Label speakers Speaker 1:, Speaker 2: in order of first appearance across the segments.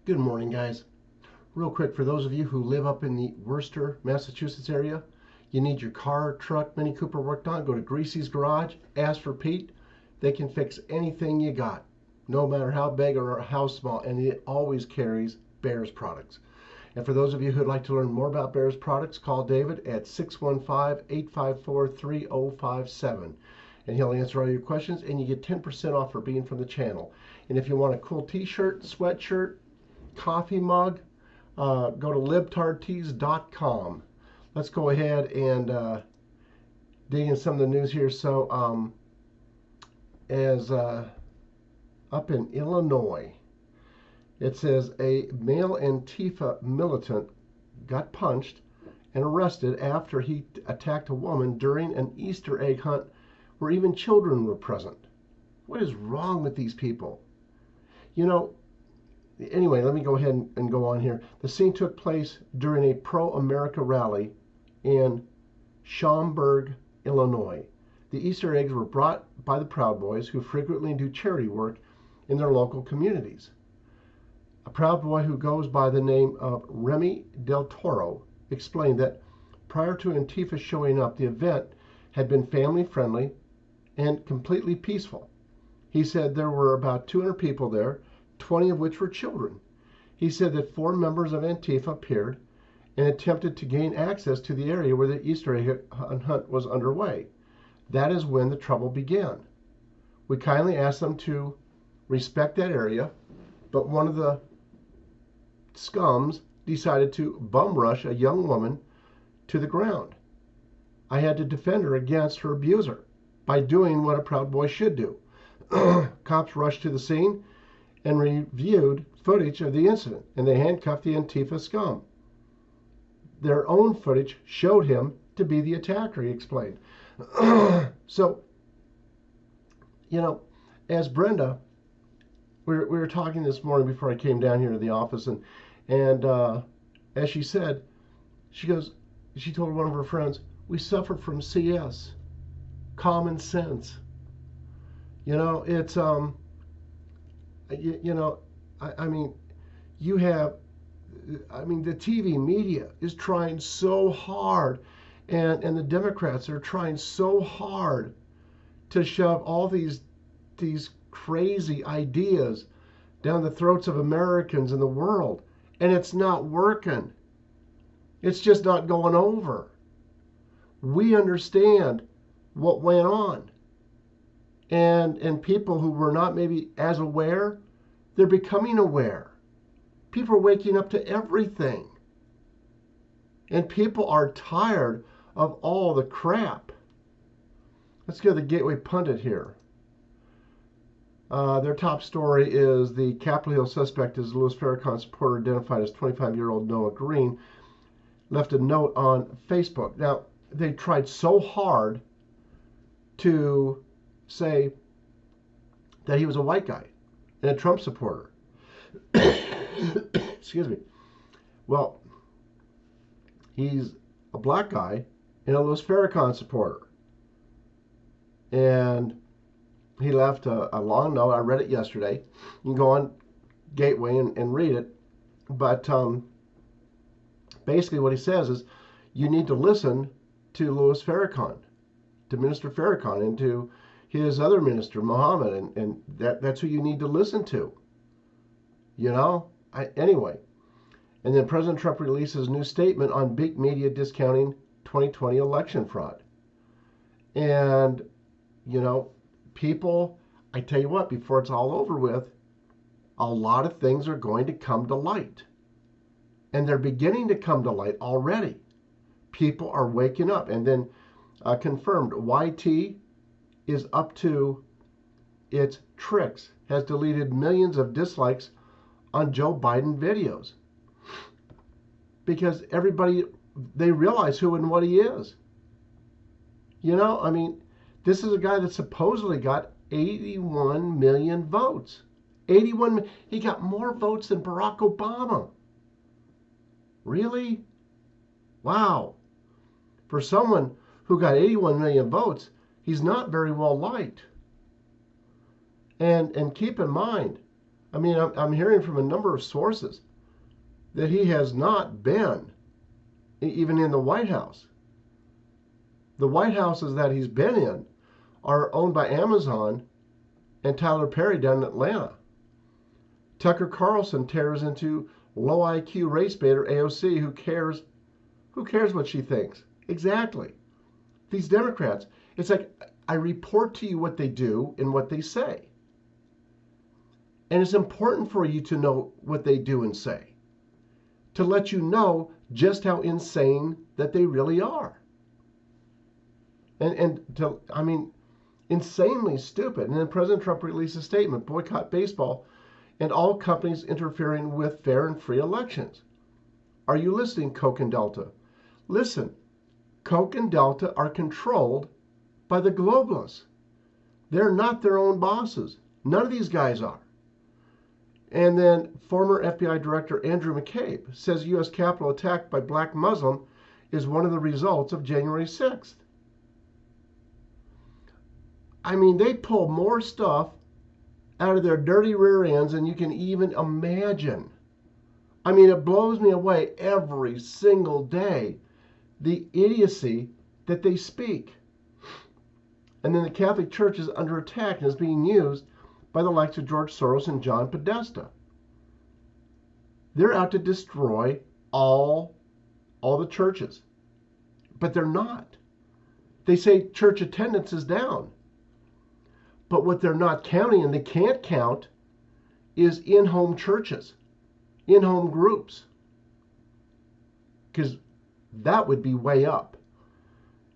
Speaker 1: Good morning, guys. Real quick, for those of you who live up in the Worcester, Massachusetts area, you need your car, truck, Mini Cooper worked on, go to Greasy's Garage, ask for Pete. They can fix anything you got, no matter how big or how small, and it always carries Bears products. And for those of you who'd like to learn more about Bears products, call David at 615-854-3057. And he'll answer all your questions, and you get 10% off for being from the channel. And if you want a cool t-shirt, sweatshirt, coffee mug, go to libtardtees.com. Let's go ahead and dig in some of the news here. So, as up in Illinois, it says a male Antifa militant got punched and arrested after he attacked a woman during an Easter egg hunt where even children were present. What is wrong with these people? You know, anyway, let me go ahead and go on here. The scene took place during a pro-America rally in Schaumburg, Illinois. The Easter eggs were brought by the Proud Boys, who frequently do charity work in their local communities. A Proud Boy who goes by the name of Remy Del Toro explained that prior to Antifa showing up, the event had been family-friendly and completely peaceful. He said there were about 200 people there, 20 of which were children. He said that 4 members of Antifa appeared and attempted to gain access to the area where the Easter egg hunt was underway. That is when the trouble began. We kindly asked them to respect that area, but one of the scums decided to bum rush a young woman to the ground. I had to defend her against her abuser by doing what a Proud Boy should do. Cops rushed to the scene and reviewed footage of the incident, and they handcuffed the Antifa scum. Their own footage showed him to be the attacker, he explained. So, you know, as Brenda, we were talking this morning before I came down here to the office, and as she said, she told one of her friends, we suffer from CS, common sense. You know, it's I mean, the TV media is trying so hard, and the Democrats are trying so hard to shove all these crazy ideas down the throats of Americans in the world, and it's not working. It's just not going over. We understand what went on. And people who were not maybe as aware, they're becoming aware. People are waking up to everything. And people are tired of all the crap. Let's go to the Gateway Pundit here. Their top story is the Capitol Hill suspect is Louis Farrakhan supporter identified as 25-year-old Noah Green, left a note on Facebook. Now, they tried so hard to say that he was a white guy and a Trump supporter. Excuse me. Well, he's a black guy and a Louis Farrakhan supporter. And he left a long note. I read it yesterday. You can go on Gateway and read it. But basically what he says is you need to listen to Louis Farrakhan, to Minister Farrakhan, and to his other minister, Muhammad, and that's who you need to listen to. You know? Anyway. And then President Trump releases a new statement on big media discounting 2020 election fraud. And, you know, people, I tell you what, before it's all over with, a lot of things are going to come to light. And they're beginning to come to light already. People are waking up. And then confirmed, YT is up to its tricks, has deleted millions of dislikes on Joe Biden videos. Because everybody, they realize who and what he is. You know, I mean, this is a guy that supposedly got 81 million votes. 81, he got more votes than Barack Obama. Really? Wow. For someone who got 81 million votes, he's not very well liked. And keep in mind, I mean, I'm hearing from a number of sources that he has not been even in the White House. The White Houses that he's been in are owned by Amazon and Tyler Perry down in Atlanta. Tucker Carlson tears into low IQ race baiter AOC. Who cares? Who cares what she thinks? Exactly. These Democrats, it's like I report to you what they do and what they say. And it's important for you to know what they do and say, to let you know just how insane that they really are. Insanely stupid. And then President Trump released a statement, boycott baseball and all companies interfering with fair and free elections. Are you listening, Coke and Delta? Listen, Coke and Delta are controlled by the globalists. They're not their own bosses. None of these guys are. And then former FBI Director Andrew McCabe says U.S. Capitol attack by black Muslim is one of the results of January 6th. I mean, they pull more stuff out of their dirty rear ends than you can even imagine. I mean, it blows me away every single day, the idiocy that they speak. And then the Catholic Church is under attack and is being used by the likes of George Soros and John Podesta. They're out to destroy all the churches. But they're not. They say church attendance is down. But what they're not counting, and they can't count, is in-home churches, in-home groups. Because that would be way up.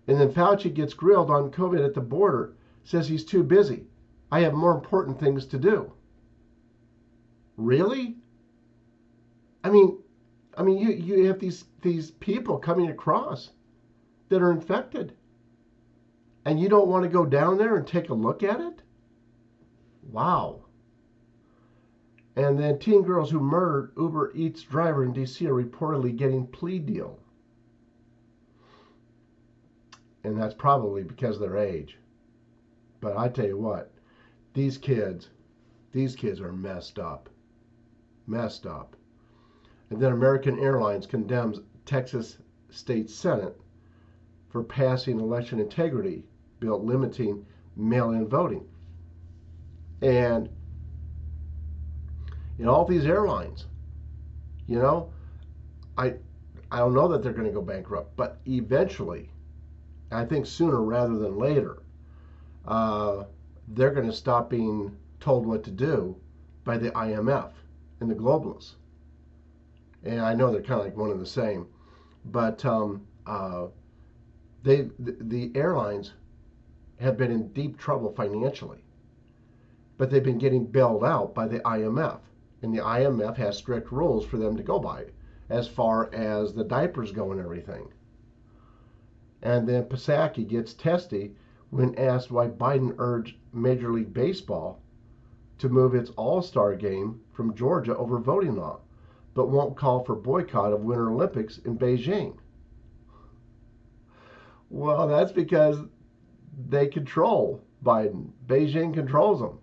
Speaker 1: And then Fauci gets grilled on COVID at the border, says he's too busy. I have more important things to do. Really? I mean, you have these people coming across that are infected. And you don't want to go down there and take a look at it? Wow. And then teen girls who murdered Uber Eats driver in D.C. are reportedly getting plea deal. And that's probably because of their age. But I tell you what, these kids are messed up. Messed up. And then American Airlines condemns Texas State Senate for passing election integrity bill limiting mail-in voting. And in all these airlines, I don't know that they're going to go bankrupt, but eventually, I think sooner rather than later, they're going to stop being told what to do by the IMF and the globalists. And I know they're kind of like one and the same, but the airlines have been in deep trouble financially, but they've been getting bailed out by the IMF, and the IMF has strict rules for them to go by as far as the diapers go and everything. And then Psaki gets testy when asked why Biden urged Major League Baseball to move its All-Star game from Georgia over voting law, but won't call for boycott of Winter Olympics in Beijing. Well, that's because they control Biden. Beijing controls them.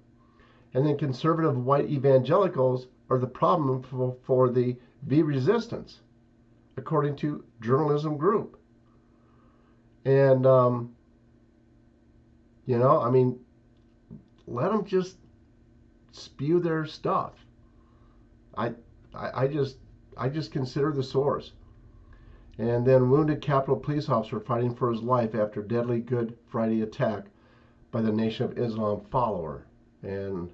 Speaker 1: And then conservative white evangelicals are the problem for the V resistance, according to Journalism Group. And, let them just spew their stuff. I just consider the source. And then wounded Capitol Police officer fighting for his life after deadly Good Friday attack by the Nation of Islam follower. And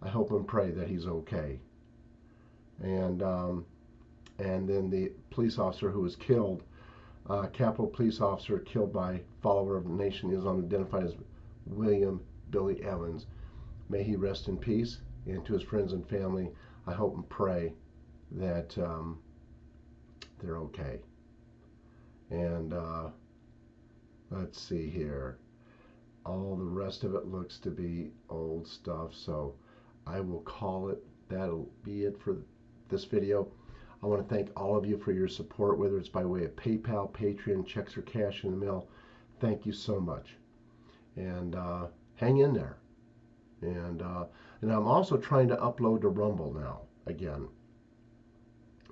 Speaker 1: I hope and pray that he's okay. And then the police officer who was killed, Capitol Police officer killed by follower of the Nation of Islam, identified as William Billy Evans. May he rest in peace. And to his friends and family, I hope and pray that they're okay. And let's see here. All the rest of it looks to be old stuff, so I will call it. That'll be it for this video. I want to thank all of you for your support, whether it's by way of PayPal, Patreon, checks, or cash in the mail. Thank you so much. And hang in there. And I'm also trying to upload to Rumble now again.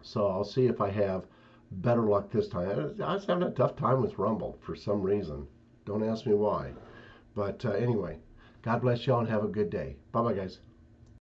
Speaker 1: So I'll see if I have better luck this time. I was having a tough time with Rumble for some reason. Don't ask me why. But anyway, God bless y'all and have a good day. Bye bye, guys.